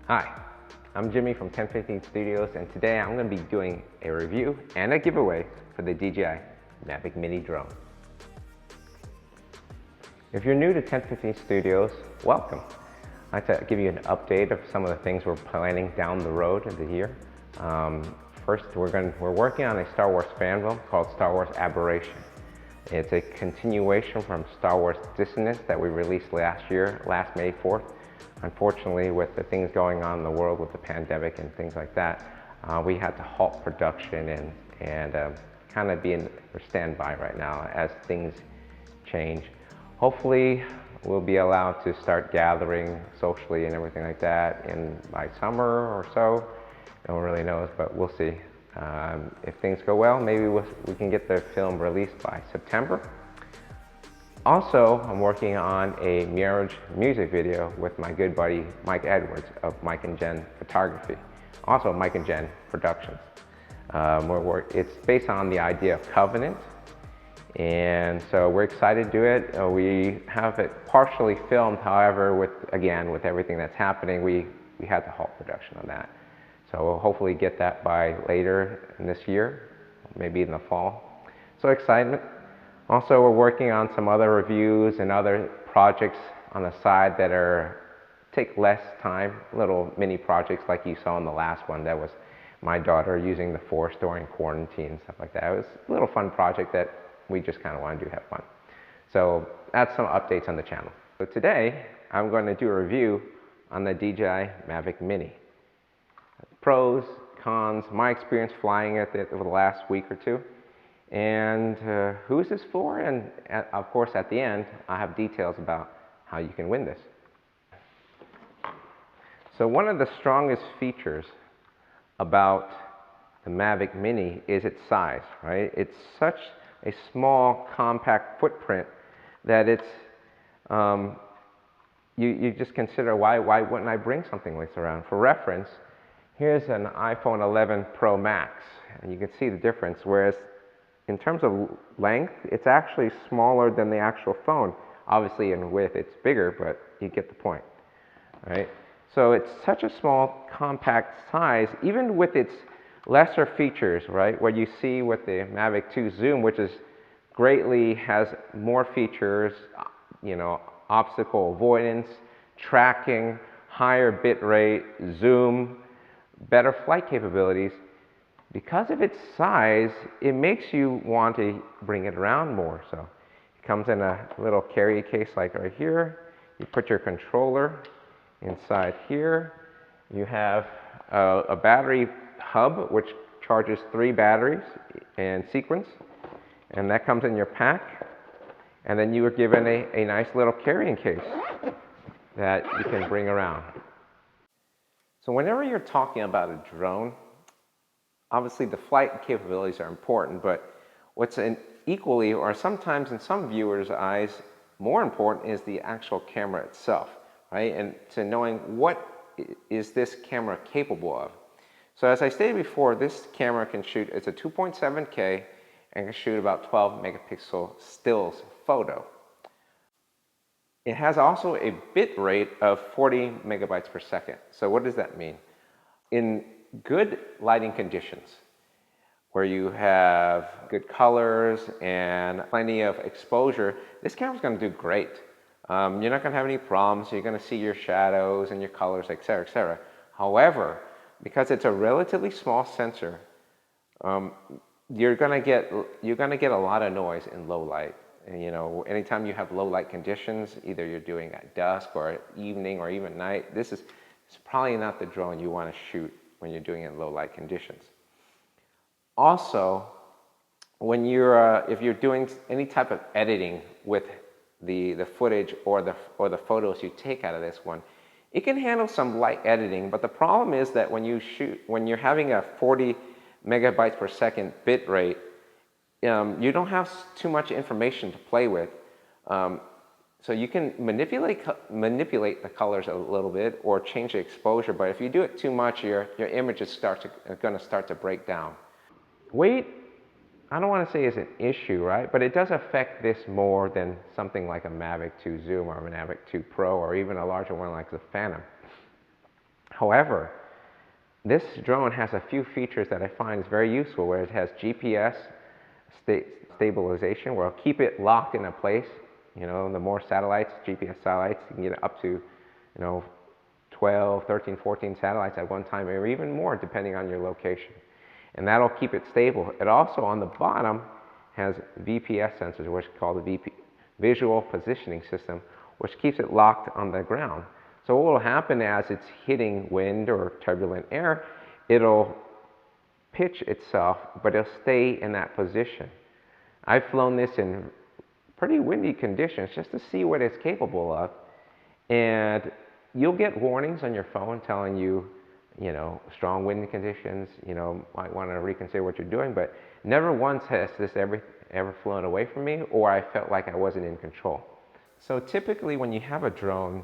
Hi, I'm Jimmy from TEN15 Studios, and today I'm going to be doing a review and a giveaway for the DJI Mavic Mini drone. If you're new to TEN15 Studios, welcome. I'd like to give you an update of some of the things we're planning down the road of the year. First, we're working on a Star Wars fan film called Star Wars Aberration. It's a continuation from Star Wars Dissonance that we released last May 4th. Unfortunately, with the things going on in the world with the pandemic and things like that, we had to halt production and kind of be in standby right now as things change. Hopefully, we'll be allowed to start gathering socially and everything like that by summer or so. No one really knows, but we'll see. If things go well, maybe we can get the film released by September. Also, I'm working on a Mirage music video with my good buddy Mike Edwards of Mike and Jen Photography, also Mike and Jen Productions. It's based on the idea of covenant, and so we're excited to do it. We have it partially filmed, however, with everything that's happening, we had to halt production on that. So we'll hopefully get that by later in this year, maybe in the fall. So excitement. Also, we're working on some other reviews and other projects on the side that take less time, little mini projects like you saw in the last one. That was my daughter using the Force during quarantine and stuff like that. It was a little fun project that we just kind of wanted to have fun. So that's some updates on the channel. So today, I'm going to do a review on the DJI Mavic Mini. Pros, cons, my experience flying it over the last week or two. And who is this for? And of course, at the end, I have details about how you can win this. So one of the strongest features about the Mavic Mini is its size, right? It's such a small, compact footprint that you just consider, why wouldn't I bring something like this around? For reference, here's an iPhone 11 Pro Max, and you can see the difference, whereas in terms of length, it's actually smaller than the actual phone. Obviously in width it's bigger, but you get the point, right? So it's such a small, compact size, even with its lesser features, right? What you see with the Mavic 2 Zoom, which has more features, obstacle avoidance, tracking, higher bit rate, zoom, better flight capabilities. Because of its size, it makes you want to bring it around more. So it comes in a little carry case like right here. You put your controller inside here. You have a battery hub which charges 3 batteries in sequence, and that comes in your pack. And then you are given a nice little carrying case that you can bring around. So whenever you're talking about a drone, obviously the flight capabilities are important, but what's equally, or sometimes in some viewers' eyes, more important is the actual camera itself, right? And to knowing what is this camera capable of. So as I stated before, this camera can shoot, it's a 2.7K and can shoot about 12 megapixel stills photo. It has also a bit rate of 40 megabytes per second. So what does that mean? In good lighting conditions, where you have good colors and plenty of exposure, this camera's going to do great. You're not going to have any problems. You're going to see your shadows and your colors, etc., etc. However, because it's a relatively small sensor, you're going to get a lot of noise in low light. And, anytime you have low light conditions, either you're doing at dusk or at evening or even night, it's probably not the drone you want to shoot when you're doing it in low light conditions. Also, if you're doing any type of editing with the footage or the photos you take out of this one, it can handle some light editing, but the problem is that when you're having a 40 megabytes per second bit rate, you don't have too much information to play with. So you can manipulate the colors a little bit or change the exposure, but if you do it too much, your images are going to start to break down. Weight, I don't want to say is an issue, right? But it does affect this more than something like a Mavic 2 Zoom or a Mavic 2 Pro or even a larger one like the Phantom. However, this drone has a few features that I find is very useful, where it has GPS stabilization, where it'll keep it locked in a place. You know, the more satellites, GPS satellites, you can get up to, you know, 12, 13, 14 satellites at one time, or even more depending on your location. And that'll keep it stable. It also, on the bottom, has VPS sensors, which is called the Visual Positioning System, which keeps it locked on the ground. So what will happen as it's hitting wind or turbulent air, it'll pitch itself, but it'll stay in that position. I've flown this in pretty windy conditions just to see what it's capable of. And you'll get warnings on your phone telling you, you know, strong wind conditions, you know, might want to reconsider what you're doing, but never once has this ever flown away from me, or I felt like I wasn't in control. So typically when you have a drone,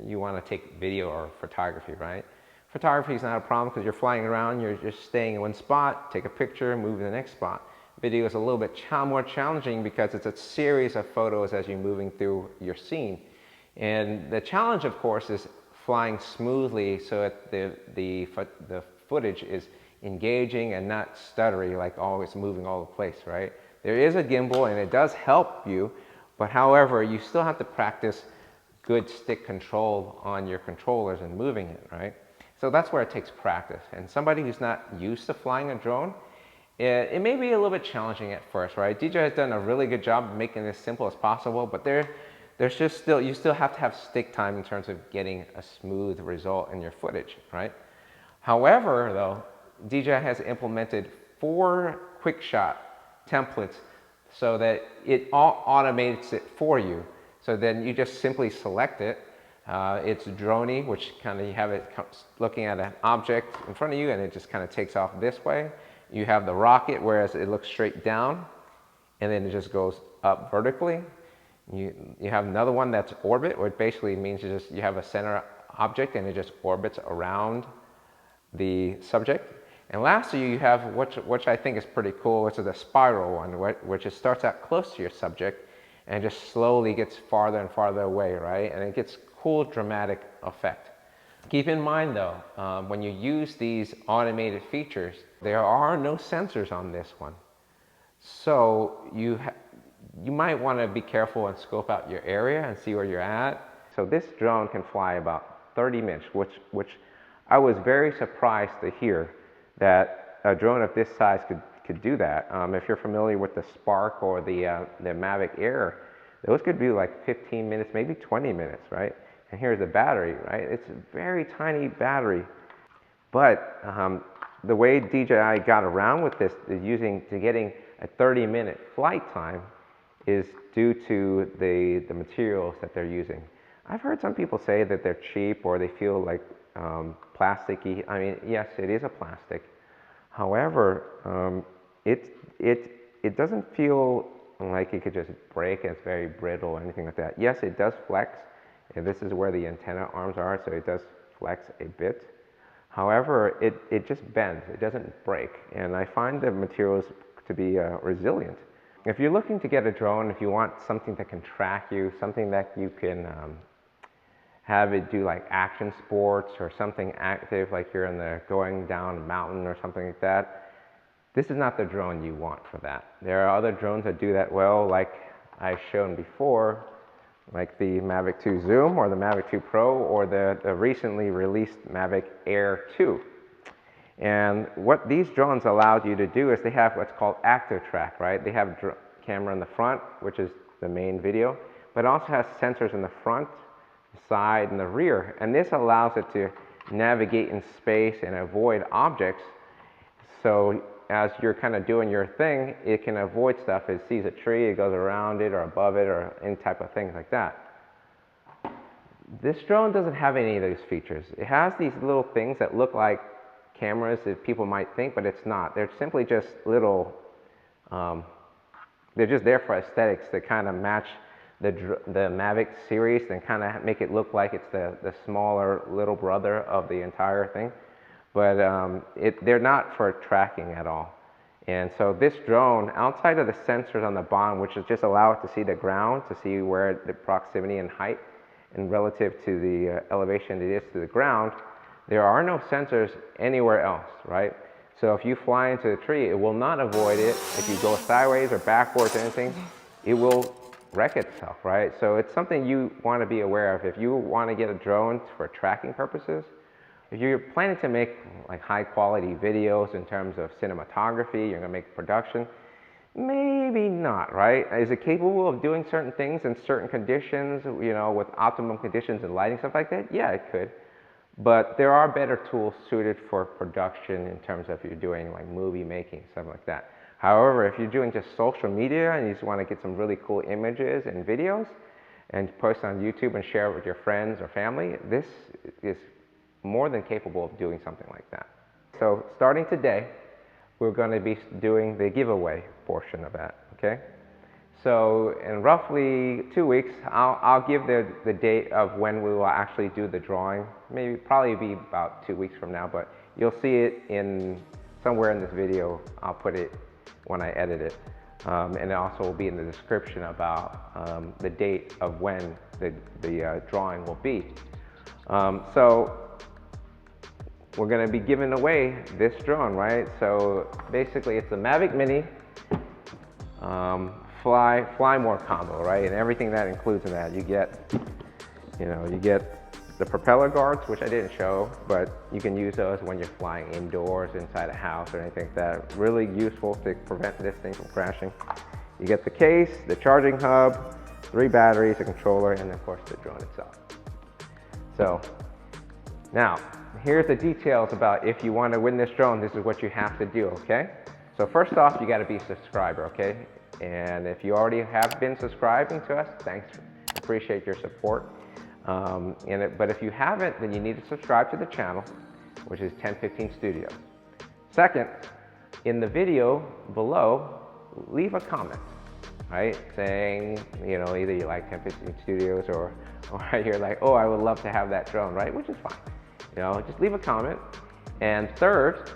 you want to take video or photography, right? Photography is not a problem because you're flying around, you're just staying in one spot, take a picture, move to the next spot. Video is a little bit more challenging because it's a series of photos as you're moving through your scene. And the challenge, of course, is flying smoothly so that the footage is engaging and not stuttery, like always moving all over the place, right? There is a gimbal and it does help you, but however, you still have to practice good stick control on your controllers and moving it, right? So that's where it takes practice. And somebody who's not used to flying a drone, it may be a little bit challenging at first, right? DJI has done a really good job of making this simple as possible, but there's just still, you still have to have stick time in terms of getting a smooth result in your footage, right? However, though, DJI has implemented 4 quick shot templates so that it all automates it for you. So then you just simply select it. It's droney, which kind of you have it looking at an object in front of you and it just kind of takes off this way. You have the rocket, whereas it looks straight down and then it just goes up vertically. You have another one that's orbit, which basically means you have a center object and it just orbits around the subject. And lastly, you have, which I think is pretty cool, which is the spiral one, which it starts out close to your subject and just slowly gets farther and farther away, right? And it gets cool, dramatic effect. Keep in mind though, when you use these automated features, there are no sensors on this one. So you might want to be careful and scope out your area and see where you're at. So this drone can fly about 30 minutes, which I was very surprised to hear that a drone of this size could do that. If you're familiar with the Spark or the Mavic Air, those could be like 15 minutes, maybe 20 minutes, right? And here's the battery, right? It's a very tiny battery. But the way DJI got around with this is getting a 30-minute flight time is due to the materials that they're using. I've heard some people say that they're cheap or they feel like plasticky. I mean, yes, it is a plastic. However, it doesn't feel like it could just break. It's very brittle or anything like that. Yes, it does flex. And this is where the antenna arms are, so it does flex a bit. However, it just bends. It doesn't break. And I find the materials to be resilient. If you're looking to get a drone, if you want something that can track you, something that you can have it do like action sports or something active, like you're going down a mountain or something like that, this is not the drone you want for that. There are other drones that do that well, like I've shown before, like the Mavic 2 Zoom or the Mavic 2 Pro or the recently released Mavic Air 2. And what these drones allowed you to do is they have what's called active track, right? They have a camera in the front, which is the main video, but it also has sensors in the front, the side, and the rear. And this allows it to navigate in space and avoid objects. So as you're kind of doing your thing, it can avoid stuff. It sees a tree, it goes around it or above it or any type of things like that. This drone doesn't have any of those features. It has these little things that look like cameras that people might think, but it's not. They're simply just little, they're just there for aesthetics to kind of match the Mavic series and kind of make it look like it's the smaller little brother of the entire thing. But they're not for tracking at all. And so this drone, outside of the sensors on the bottom, which is just allow it to see the ground, to see where the proximity and height and relative to the elevation it is to the ground, There are no sensors anywhere else, right? So if you fly into a tree, it will not avoid it. If you go sideways or backwards or anything, it will wreck itself, right? So it's something you want to be aware of. If you want to get a drone for tracking purposes, if you're planning to make like high quality videos in terms of cinematography, you're gonna make production, maybe not, right? Is it capable of doing certain things in certain conditions, you know, with optimum conditions and lighting, stuff like that? Yeah, it could. But there are better tools suited for production in terms of if you're doing like movie making, stuff like that. However, if you're doing just social media and you just want to get some really cool images and videos and post on YouTube and share it with your friends or family, this is more than capable of doing something like that. So starting today, we're going to be doing the giveaway portion of that, okay? So in roughly 2 weeks, I'll give the date of when we will actually do the drawing. Maybe probably be about 2 weeks from now, but you'll see it in somewhere in this video. I'll put it when I edit it. And it also will be in the description about the date of when the drawing will be. So we're going to be giving away this drone, right? So basically it's the Mavic Mini fly more combo, right? And everything that includes in that, you get the propeller guards, which I didn't show, but you can use those when you're flying indoors, inside a house or anything like that. Really useful to prevent this thing from crashing. You get the case, the charging hub, 3 batteries, a controller, and of course the drone itself. So now, here's the details about if you want to win this drone, this is what you have to do, okay? So first off, you got to be a subscriber, okay? And if you already have been subscribing to us, thanks, appreciate your support. But if you haven't, then you need to subscribe to the channel, which is TEN15 Studios. Second, in the video below, leave a comment, right? Saying, you know, either you like TEN15 Studios or you're like, oh, I would love to have that drone, right? Which is fine. You know, just leave a comment. And third,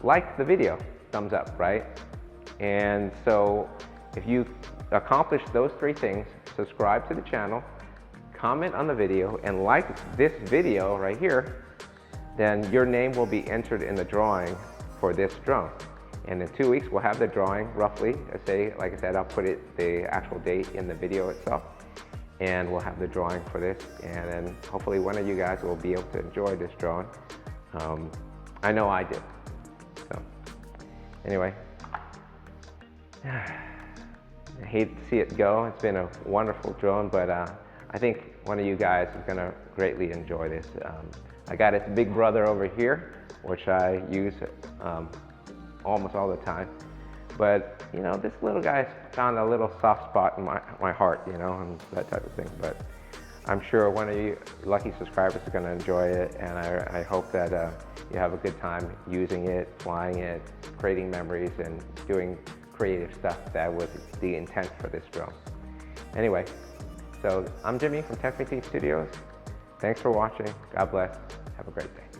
like the video, thumbs up, right? And so if you accomplish those 3 things, subscribe to the channel, comment on the video, and like this video right here, then your name will be entered in the drawing for this drone. And in 2 weeks, we'll have the drawing roughly. Like I said, I'll put the actual date in the video itself. And we'll have the drawing for this. And then hopefully one of you guys will be able to enjoy this drone. I know I did. So anyway, I hate to see it go. It's been a wonderful drone, but I think one of you guys is gonna greatly enjoy this. I got its big brother over here, which I use almost all the time. But you know, this little guy's found a little soft spot in my heart, you know, and that type of thing. But I'm sure one of you lucky subscribers is gonna enjoy it, and I hope that you have a good time using it, flying it, creating memories, and doing creative stuff. That was the intent for this drone. Anyway, so I'm Jimmy from TEN15 Studios. Thanks for watching. God bless. Have a great day.